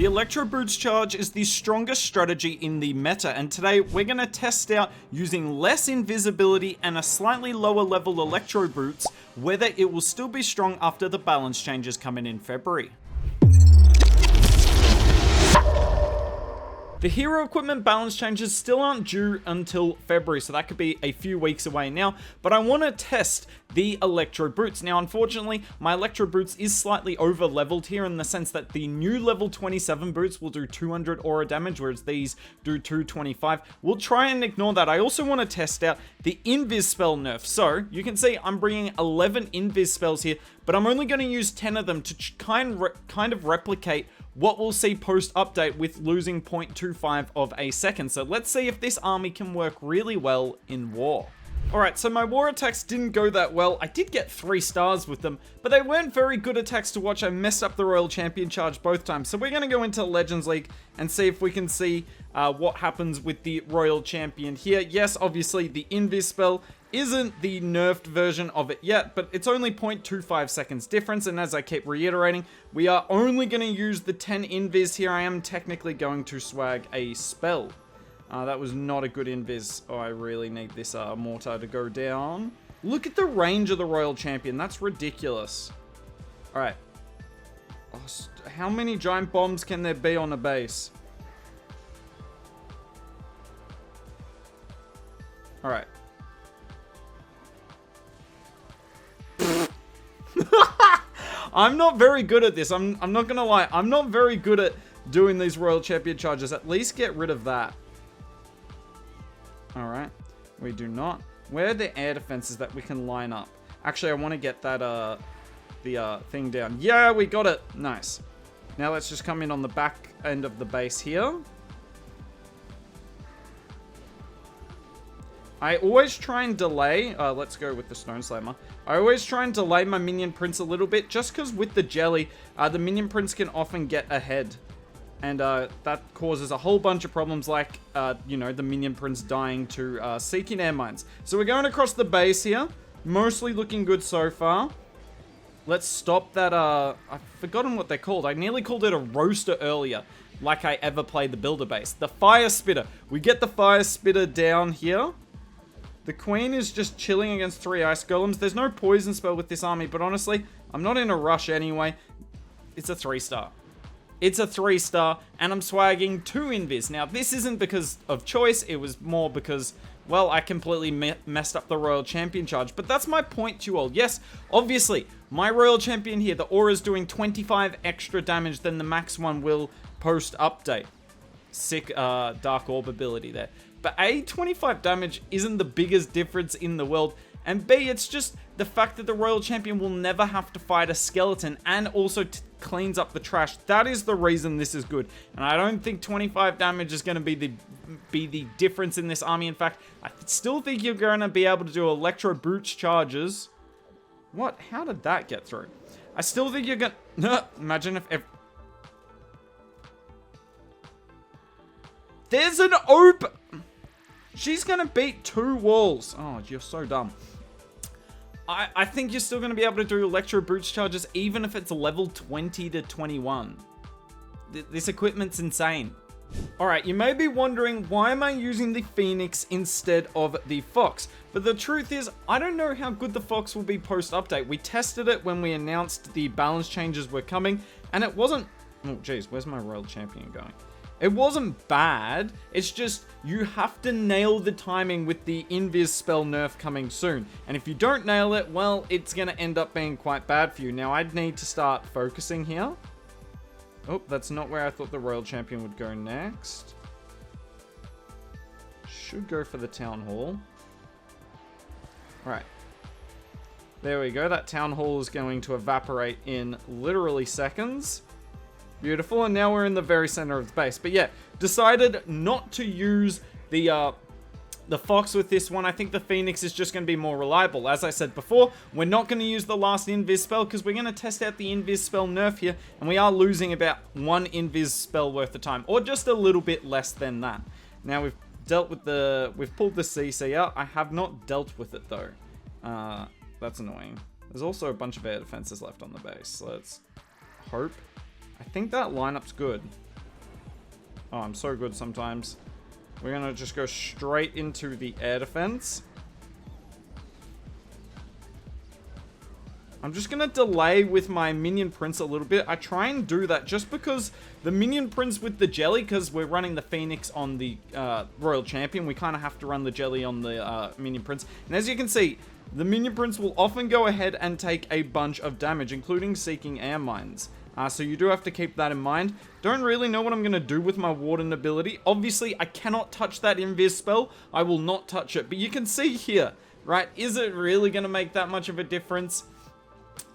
The Electro Boots charge is the strongest strategy in the meta, and today we're going to test out using less invisibility and a slightly lower level Electro Boots, whether it will still be strong after the balance changes come in February. The hero equipment balance changes still aren't due until February, so that could be a few weeks away now, but I want to test the Electro Boots. Now, unfortunately, my Electro Boots is slightly over leveled here in the sense that the new level 27 boots will do 200 aura damage, whereas these do 225. We'll try and ignore that. I also want to test out the invis spell nerf. So you can see I'm bringing 11 invis spells here, but I'm only going to use 10 of them to kind of replicate what we'll see post-update with losing 0.25 of a second. So let's see if this army can work really well in war. Alright, so my war attacks didn't go that well. I did get 3 stars with them, but they weren't very good attacks to watch. I messed up the Royal Champion charge both times. So we're going to go into Legends League and see if we can see what happens with the Royal Champion here. Yes, obviously the invis spell isn't the nerfed version of it yet, but it's only 0.25 seconds difference, and as I keep reiterating, we are only going to use the 10 invis here. I am technically going to swag a spell. That was not a good invis. Oh, I really need this mortar to go down. Look at the range of the Royal Champion. That's ridiculous. Alright. Oh, how many giant bombs can there be on a base? Alright. I'm not very good at this. I'm not gonna lie. I'm not very good at doing these Royal Champion charges. At least get rid of that. Alright. We do not. Where are the air defenses that we can line up? Actually, I want to get that, the thing down. Yeah, we got it. Nice. Now let's just come in on the back end of the base here. I always try and delay, let's go with the Stone Slammer. I always try and delay my Minion Prince a little bit, just because with the jelly, the Minion Prince can often get ahead. And that causes a whole bunch of problems like, you know, the Minion Prince dying to Seeking Air Mines. So we're going across the base here. Mostly looking good so far. Let's stop that, I've forgotten what they're called. I nearly called it a roaster earlier, like I ever played the Builder base. The Fire Spitter. We get the Fire Spitter down here. The Queen is just chilling against 3 Ice Golems. There's no poison spell with this army, but honestly, I'm not in a rush anyway. It's a 3-star. It's a 3-star, and I'm swagging 2 invis. Now, this isn't because of choice. It was more because, well, I completely messed up the Royal Champion charge. But that's my point to you all. Yes, obviously, my Royal Champion here, the aura's doing 25 extra damage than the max one will post-update. Sick Dark Orb ability there. But A, 25 damage isn't the biggest difference in the world. And B, it's just the fact that the Royal Champion will never have to fight a skeleton and also cleans up the trash. That is the reason this is good. And I don't think 25 damage is going to be the difference in this army. In fact, I still think you're going to be able to do Electro Boots charges. What? How did that get through? I still think you're going to... Imagine if... There's an open... She's going to beat 2 walls. Oh, you're so dumb. I think you're still going to be able to do Electro Boots charges even if it's level 20 to 21. This equipment's insane. Alright, you may be wondering, why am I using the Phoenix instead of the Fox? But the truth is, I don't know how good the Fox will be post-update. We tested it when we announced the balance changes were coming, and it wasn't... Oh, jeez, where's my Royal Champion going? It wasn't bad, it's just you have to nail the timing with the invis spell nerf coming soon. And if you don't nail it, well, it's going to end up being quite bad for you. Now, I'd need to start focusing here. Oh, that's not where I thought the Royal Champion would go next. Should go for the Town Hall. Alright. There we go, that Town Hall is going to evaporate in literally seconds. Beautiful, and now we're in the very center of the base. But yeah, decided not to use the Fox with this one. I think the Phoenix is just going to be more reliable. As I said before, we're not going to use the last invis spell because we're going to test out the invis spell nerf here, and we are losing about 1 invis spell worth of time, or just a little bit less than that. Now we've dealt with we've pulled the CC out. I have not dealt with it though. That's annoying. There's also a bunch of air defenses left on the base. Let's hope. I think that lineup's good. Oh, I'm so good sometimes. We're going to just go straight into the air defense. I'm just going to delay with my Minion Prince a little bit. I try and do that just because the Minion Prince with the Jelly, because we're running the Phoenix on the Royal Champion, we kind of have to run the Jelly on the Minion Prince. And as you can see, the Minion Prince will often go ahead and take a bunch of damage, including Seeking Air Mines. So you do have to keep that in mind. Don't really know what I'm going to do with my Warden ability. Obviously, I cannot touch that Invis spell. I will not touch it. But you can see here, right? Is it really going to make that much of a difference?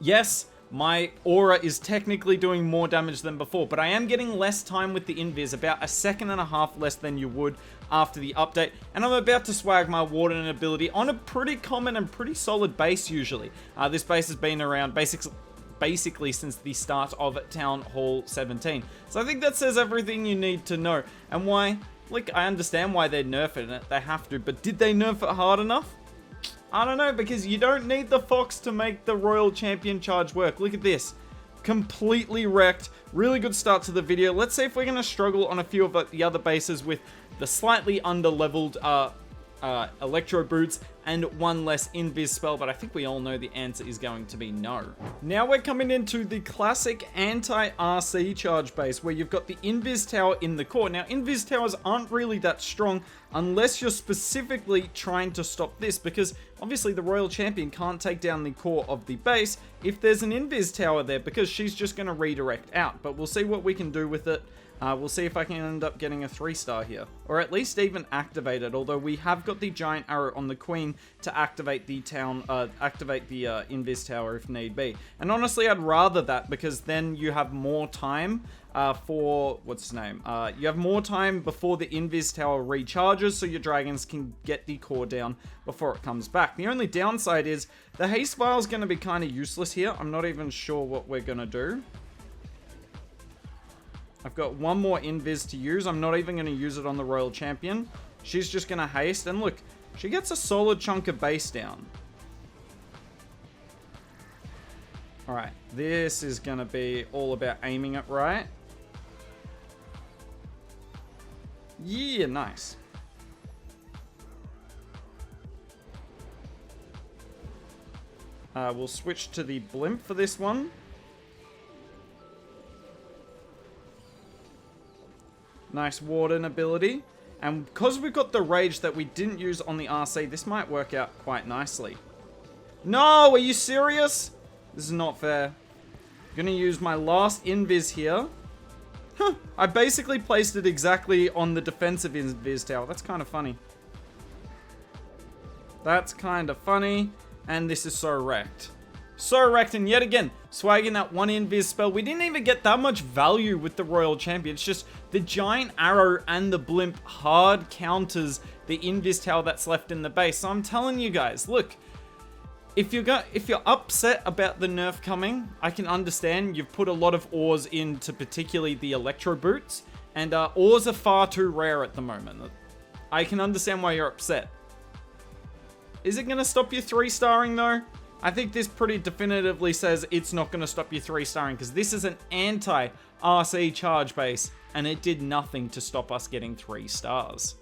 Yes, my aura is technically doing more damage than before, but I am getting less time with the Invis, about 1.5 seconds less than you would after the update, and I'm about to swag my Warden ability on a pretty common and pretty solid base usually. This base has been around basically since the start of Town Hall 17, so I think that says everything you need to know, and why, like, I understand why they're nerfing it, they have to, but did they nerf it hard enough? I don't know, because you don't need the Fox to make the Royal Champion charge work. Look at this. Completely wrecked. Really good start to the video. Let's see if we're going to struggle on a few of the other bases with the slightly under-leveled Electro boots and one less Invis spell, but I think we all know the answer is going to be no. Now we're coming into the classic anti-RC charge base where you've got the Invis tower in the core. Now Invis towers aren't really that strong unless you're specifically trying to stop this, because obviously the Royal Champion can't take down the core of the base if there's an Invis tower there, because she's just going to redirect out, but we'll see what we can do with it. We'll see if I can end up getting a 3-star here, or at least even activate it, although we have got the giant arrow on the Queen to activate the Invis tower if need be. And honestly, I'd rather that, because then you have more time for, what's his name? You have more time before the Invis tower recharges, so your dragons can get the core down before it comes back. The only downside is the haste vial is going to be kind of useless here. I'm not even sure what we're going to do. I've got one more Invis to use. I'm not even going to use it on the Royal Champion. She's just going to haste. And look, she gets a solid chunk of base down. Alright, this is going to be all about aiming it right. Yeah, nice. We'll switch to the blimp for this one. Nice Warden ability. And because we've got the rage that we didn't use on the RC, this might work out quite nicely. No, are you serious? This is not fair. I'm gonna use my last Invis here. Huh, I basically placed it exactly on the defensive Invis tower. That's kind of funny. That's kind of funny. And this is so wrecked. So wrecked, and yet again, swagging that one Invis spell. We didn't even get that much value with the Royal Champion. It's just the giant arrow and the blimp hard counters the Invis tower that's left in the base. So I'm telling you guys, look, if you're upset about the nerf coming, I can understand. You've put a lot of ores into particularly the Electro boots, and ores are far too rare at the moment. I can understand why you're upset. Is it going to stop you 3-starring though? I think this pretty definitively says it's not going to stop you 3-starring, because this is an anti-RC charge base, and it did nothing to stop us getting 3 stars.